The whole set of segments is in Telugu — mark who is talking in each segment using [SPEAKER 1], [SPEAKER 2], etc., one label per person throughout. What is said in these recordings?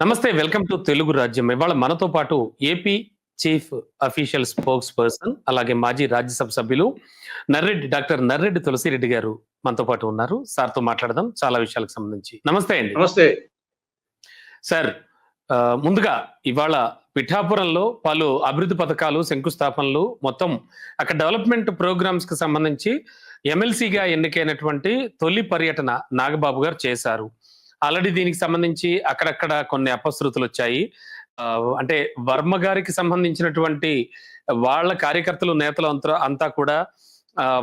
[SPEAKER 1] నమస్తే. వెల్కమ్ టు తెలుగు రాజ్యం. ఇవాళ మనతో పాటు AP chief official spokes person, అలాగే మాజీ రాజ్యసభ సభ్యులు డాక్టర్ నర్రెడ్డి తులసిరెడ్డి గారు మనతో పాటు ఉన్నారు. సార్‌తో మాట్లాడదాం చాలా విషయాలకు సంబంధించి. నమస్తే అండి.
[SPEAKER 2] నమస్తే.
[SPEAKER 1] సార్, ముందుగా ఇవాళ పిఠాపురంలో పలు అభివృద్ధి పథకాలు, శంకుస్థాపనలు, మొత్తం అక్కడ డెవలప్‌మెంట్ ప్రోగ్రామ్స్‌కి సంబంధించి ఎమ్మెల్సీగా ఎన్నికైనటువంటి తొలి పర్యటన నాగబాబు గారు చేశారు. ఆల్రెడీ దీనికి సంబంధించి అక్కడక్కడ కొన్ని అపశృతులొచ్చాయి. అంటే వర్మ గారికి సంబంధించినటువంటి వాళ్ళ కార్యకర్తలు, నేతలు అంతా కూడా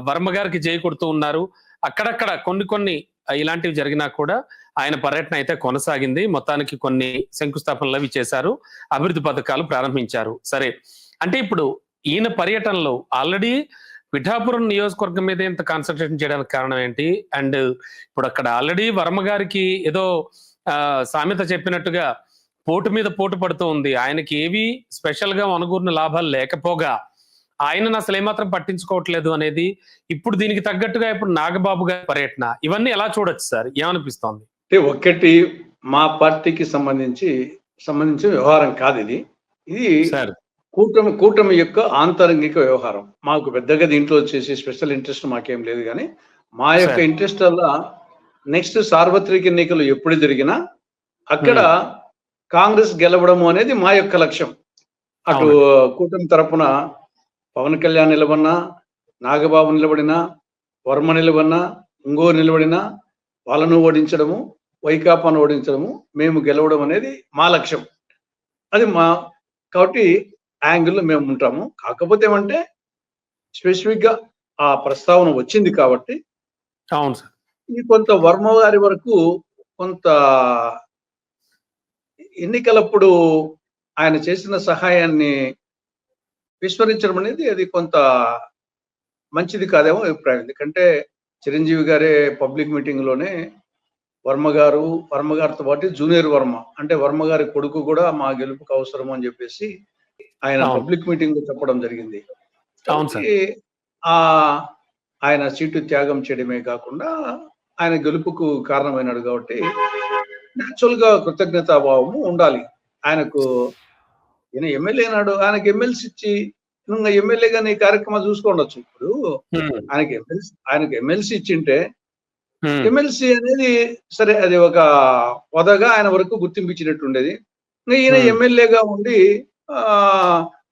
[SPEAKER 1] వర్మ గారికి జై కొడుతూ ఉన్నారు. అక్కడక్కడ కొన్ని ఇలాంటివి జరిగినా కూడా ఆయన పర్యటన అయితే కొనసాగింది. మొత్తానికి కొన్ని శంకుస్థాపనలు అవి చేశారు. అభివృద్ధి పథకాలు ప్రారంభించారు. సరే, అంటే ఇప్పుడు ఈయన పర్యటనలో ఆల్రెడీ పిఠాపురం నియోజకవర్గం మీద ఇంత కాన్సన్ట్రేషన్ చేయడానికి కారణం ఏంటి? అండ్ ఇప్పుడు అక్కడ ఆల్రెడీ వర్మ గారికి ఏదో సామెత చెప్పినట్టుగా పోటు మీద పోటు పడుతూ ఉంది. ఆయనకి ఏవి స్పెషల్ గా అనుకూల లాభాలు లేకపోగా ఆయనను అసలు ఏమాత్రం పట్టించుకోవట్లేదు అనేది ఇప్పుడు దీనికి తగ్గట్టుగా ఇప్పుడు నాగబాబు గారి పర్యటన, ఇవన్నీ ఎలా చూడొచ్చు సార్? ఏమనిపిస్తోంది?
[SPEAKER 2] ఒకటి మా పార్టీకి సంబంధించిన వ్యవహారం కాదు ఇది. ఇది
[SPEAKER 1] సార్,
[SPEAKER 2] కూటమి యొక్క ఆంతరంగిక వ్యవహారం. మాకు పెద్దగా దీంట్లో వచ్చేసి స్పెషల్ ఇంట్రెస్ట్ మాకేం లేదు, కానీ మా యొక్క ఇంట్రెస్ట్ వల్ల నెక్స్ట్ సార్వత్రిక ఎన్నికలు ఎప్పుడు జరిగినా అక్కడ కాంగ్రెస్ గెలవడము అనేది మా యొక్క లక్ష్యం. అటు కూటమి తరపున పవన్ కళ్యాణ్ నిలబడినా, నాగబాబు నిలబడినా, వర్మ నిలబడినా, ఇంగో నిలబడినా వాళ్ళను ఓడించడము, వైకాపాను ఓడించడము, మేము గెలవడం అనేది మా లక్ష్యం. అది కాబట్టి యాంగిల్లో మేము ఉంటాము. కాకపోతే ఏమంటే స్పెసిఫిక్ గా ఆ ప్రస్తావన వచ్చింది కాబట్టి
[SPEAKER 1] అవును సార్,
[SPEAKER 2] ఇది కొంత వర్మ గారి వరకు కొంత ఎన్నికలప్పుడు ఆయన చేసిన సహాయాన్ని విస్మరించడం అనేది అది కొంత మంచిది కాదేమో అభిప్రాయం. ఎందుకంటే చిరంజీవి గారే పబ్లిక్ మీటింగ్ లోనే వర్మ గారితో పాటు జూనియర్ వర్మ, అంటే వర్మ గారి కొడుకు కూడా మా గెలుపుకు అవసరం అని చెప్పేసి ఆయన పబ్లిక్ మీటింగ్ లో చెప్పడం జరిగింది. ఆయన సీటు త్యాగం చేయడమే కాకుండా ఆయన గెలుపుకు కారణమైనాడు కాబట్టి న్యాచురల్ గా కృతజ్ఞతాభావము ఉండాలి. ఆయనకు ఈయన ఎమ్మెల్యే అయినాడు, ఆయనకు ఎమ్మెల్సీ ఇచ్చి ఇంకా ఎమ్మెల్యేగా నీ కార్యక్రమాలు చూసుకోండొచ్చు. ఇప్పుడు ఆయనకు ఎమ్మెల్సీ ఇచ్చింటే ఎమ్మెల్సీ అనేది సరే, అది ఒక హోదాగా ఆయన వరకు గుర్తింపించినట్టు ఉండేది. ఈయన ఎమ్మెల్యేగా ఉండి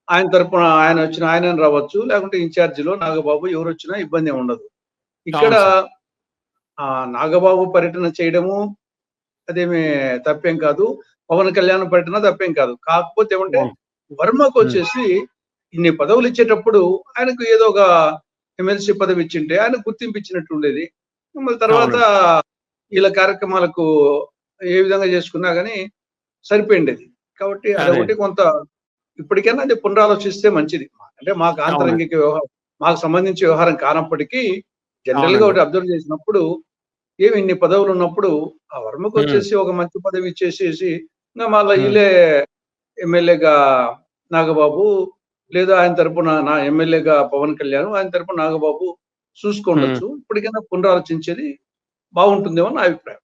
[SPEAKER 2] ఆయన తరపున ఆయన రావచ్చు, లేకుంటే ఇన్ఛార్జిలో నాగబాబు ఎవరు వచ్చినా ఇబ్బంది ఉండదు. ఇక్కడ నాగబాబు పర్యటన చేయడము అదేమి తప్పేం కాదు, పవన్ కళ్యాణ్ పర్యటన తప్పేం కాదు. కాకపోతే ఏమంటే వర్మకు వచ్చేసి ఇన్ని పదవులు ఇచ్చేటప్పుడు ఆయనకు ఏదో ఒక ఎమ్మెల్సీ పదవి ఇచ్చింటే ఆయన గుర్తింపించినట్టు ఉండేది. మళ్ళీ తర్వాత వీళ్ళ కార్యక్రమాలకు ఏ విధంగా చేసుకున్నా కానీ సరిపోయిండేది. కాబట్టి అదొకటి కొంత ఇప్పటికైనా అది పునరాలోచిస్తే మంచిది. అంటే మాకు ఆంతరంగిక వ్యవహారం, మాకు సంబంధించి వ్యవహారం కానప్పటికీ జనరల్ గా ఒకటి అబ్జర్వ్ చేసినప్పుడు ఏమి ఇన్ని పదవులు ఉన్నప్పుడు ఆ వర్మకు వచ్చేసి ఒక మంచి పదవి ఇచ్చేసేసి ఇంకా మళ్ళీ వీళ్ళే ఎమ్మెల్యేగా నాగబాబు, లేదా ఆయన తరపున నా ఎమ్మెల్యేగా పవన్ కళ్యాణ్, ఆయన తరపున నాగబాబు చూసుకోండొచ్చు. ఇప్పటికైనా పునరాలోచించేది బాగుంటుందేమో నా అభిప్రాయం.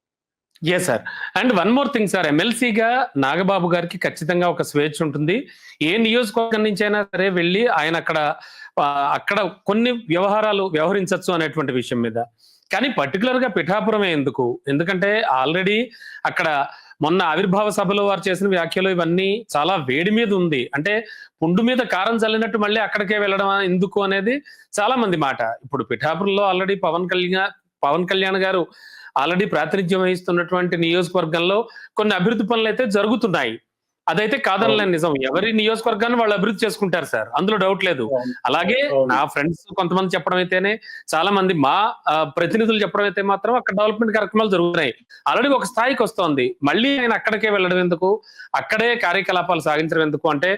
[SPEAKER 1] Yes sir. And one more thing sir, ఎమ్మెల్సీగా నాగబాబు గారికి ఖచ్చితంగా ఒక స్వేచ్ఛ ఉంటుంది. ఏ నియోజకవర్గం నుంచి అయినా సరే వెళ్ళి ఆయన అక్కడ కొన్ని వ్యవహారాలు వ్యవహరించవచ్చు అనేటువంటి విషయం మీద. కానీ పర్టికులర్ గా పిఠాపురమే ఎందుకు? ఎందుకంటే ఆల్రెడీ అక్కడ మొన్న ఆవిర్భావ సభలో వారు చేసిన వ్యాఖ్యలు ఇవన్నీ చాలా వేడి మీద ఉంది. అంటే పుండు మీద కారం చల్లినట్టు మళ్ళీ అక్కడికే వెళ్ళడం ఎందుకు అనేది చాలా మంది మాట. ఇప్పుడు పిఠాపురంలో ఆల్రెడీ పవన్ కళ్యాణ్ గారు ఆల్రెడీ ప్రాతినిధ్యం వహిస్తున్నటువంటి నియోజకవర్గంలో కొన్ని అభివృద్ధి పనులు అయితే జరుగుతున్నాయి. అదైతే కాదనలేని నిజం. ఎవరి నియోజకవర్గాన్ని వాళ్ళు అభివృద్ధి చేసుకుంటారు సార్, అందులో డౌట్ లేదు. అలాగే నా ఫ్రెండ్స్ కొంతమంది చెప్పడం అయితేనే, చాలా మంది మా ప్రతినిధులు చెప్పడం అయితే మాత్రం అక్కడ డెవలప్మెంట్ కార్యక్రమాలు జరుగుతున్నాయి. ఆల్రెడీ ఒక స్థాయికి వస్తోంది. మళ్ళీ ఆయన అక్కడికే వెళ్ళడం ఎందుకు? అక్కడే కార్యకలాపాలు సాగించడం ఎందుకు? అంటే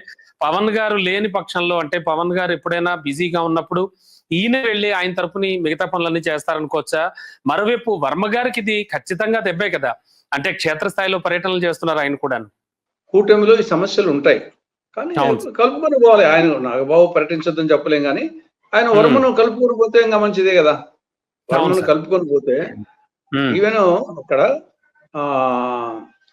[SPEAKER 1] పవన్ గారు లేని పక్షంలో, అంటే పవన్ గారు ఎప్పుడైనా బిజీగా ఉన్నప్పుడు ఈయన వెళ్ళి ఆయన తరపుని మిగతా పనులన్నీ చేస్తారనుకోవచ్చా? మరోవైపు వర్మ గారికి ఇది ఖచ్చితంగా దెబ్బే కదా. అంటే క్షేత్రస్థాయిలో పర్యటనలు చేస్తున్నారు ఆయన కూడా.
[SPEAKER 2] కూటమిలో ఈ సమస్యలు ఉంటాయి, కానీ కలుపుకొని పోవాలి. ఆయన నాగబాబు పర్యటించొద్దని చెప్పలేం, కానీ ఆయన వర్మను కలుపుకొని పోతే ఇంకా మంచిదే కదా. వర్మను కలుపుకొని పోతే ఈవెన్ అక్కడ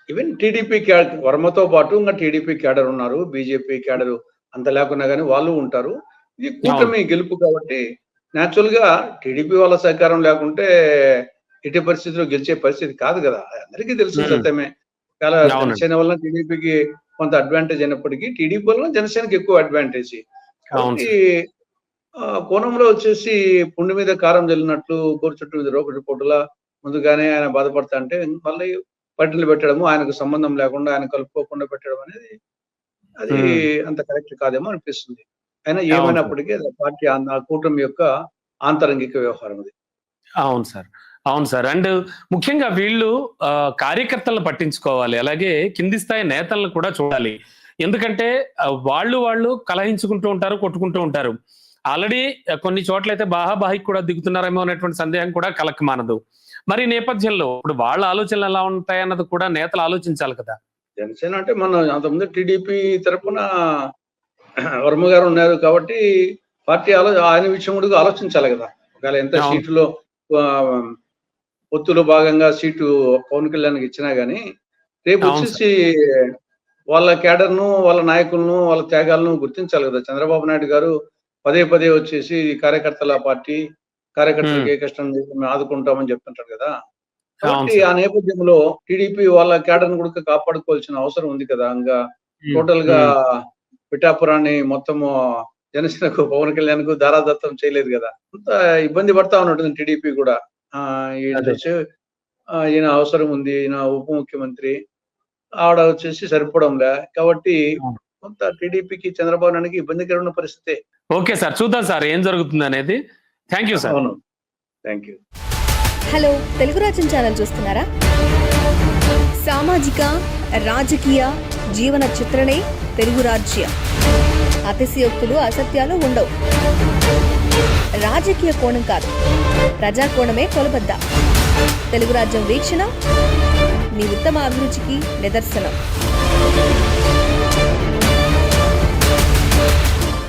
[SPEAKER 2] ఈవెన్ టీడీపీ వర్మతో పాటు ఇంకా టీడీపీ క్యాడర్ ఉన్నారు, బీజేపీ క్యాడర్ అంత లేకున్నా కానీ వాళ్ళు ఉంటారు. ఇది కూటమి గెలుపు కాబట్టి న్యాచురల్ గా టీడీపీ వాళ్ళ సహకారం లేకుంటే ఎట్టి పరిస్థితుల్లో గెలిచే పరిస్థితి కాదు కదా, అందరికీ తెలిసిన సత్యమే. చాలా జనసేన వల్ల టీడీపీకి కొంత అడ్వాంటేజ్ అయినప్పటికీ టీడీపీ వల్ల జనసేనకి ఎక్కువ అడ్వాంటేజ్. కాబట్టి కోణంలో వచ్చేసి పుండి మీద కారం జల్లినట్లు గోరు చుట్టూ మీద రోకటి పోటులా ముందుగానే ఆయన బాధపడతా అంటే మళ్ళీ పట్టిలు పెట్టడము, ఆయనకు సంబంధం లేకుండా ఆయన కలుపుకోకుండా పెట్టడం అనేది అది అంత కరెక్ట్ కాదేమో అనిపిస్తుంది. అయినా ఏమైనప్పటికీ పార్టీ కూటమి యొక్క ఆంతరంగిక వ్యవహారం అది.
[SPEAKER 1] అవును సార్, అవును సార్. అండ్ ముఖ్యంగా వీళ్ళు కార్యకర్తలను పట్టించుకోవాలి, అలాగే కింది స్థాయి నేతలను కూడా చూడాలి. ఎందుకంటే వాళ్ళు కలహించుకుంటూ ఉంటారు, కొట్టుకుంటూ ఉంటారు. ఆల్రెడీ కొన్ని చోట్లయితే బాహాబాహికి కూడా దిగుతున్నారేమో అనేటువంటి సందేహం కూడా కలకమానదు. మరి నేపథ్యంలో ఇప్పుడు వాళ్ళ ఆలోచనలు ఎలా ఉంటాయన్నది కూడా నేతలు ఆలోచించాలి కదా.
[SPEAKER 2] జనసేన అంటే మన అంతకుముందు టీడీపీ తరఫున వర్మ గారు ఉన్నారు కాబట్టి పార్టీ ఆయన విషయం కూడా ఆలోచించాలి కదా. ఒకవేళ ఎంత సీటులో పొత్తులో భాగంగా సీటు పవన్ కళ్యాణ్కి ఇచ్చినా గానీ రేపు వచ్చేసి వాళ్ళ క్యాడర్ను, వాళ్ళ నాయకులను, వాళ్ళ త్యాగాలను గుర్తించాలి కదా. చంద్రబాబు నాయుడు గారు పదే పదే వచ్చేసి కార్యకర్తల పార్టీ, కార్యకర్తలకు ఏ కష్టం మేము ఆదుకుంటామని చెప్తుంటారు కదా. కాబట్టి ఆ నేపథ్యంలో టీడీపీ వాళ్ళ క్యాడర్ను కూడా కాపాడుకోవాల్సిన అవసరం ఉంది కదా. ఇంకా టోటల్ గా పిఠాపురాన్ని మొత్తము జనసేనకు, పవన్ కళ్యాణ్ కు దారాదత్తం చేయలేదు కదా. అంత ఇబ్బంది పడతా ఉన్నట్టుంది టీడీపీ కూడా. ఈయన అవసరం ఉంది, ఈయన ఉప ముఖ్యమంత్రి, ఆవిడ వచ్చేసి సరిపోవడంలే. కాబట్టి కొంత టీడీపీకి చంద్రబాబు నాయుడుకి ఇబ్బందికరమైన పరిస్థితే.
[SPEAKER 1] ఓకే సార్, చూద్దాం సార్ ఏం జరుగుతుంది అనేది. Thank you sir.
[SPEAKER 2] అవును, థ్యాంక్ యూ.
[SPEAKER 3] హలో, తెలుగు రాజ్యం ఛానల్ చూస్తున్నారా? సామాజిక, రాజకీయ, జీవన చిత్రణే తెలుగు రాజ్యం. అతిశయోక్తులు, అసత్యాలు ఉండవు. రాజకీయ కోణం కాదు, ప్రజా కోణమే కొలబద్ద. తెలుగు రాజ్యం వీక్షణ మీ ఉత్తమ అభిరుచికి నిదర్శనం.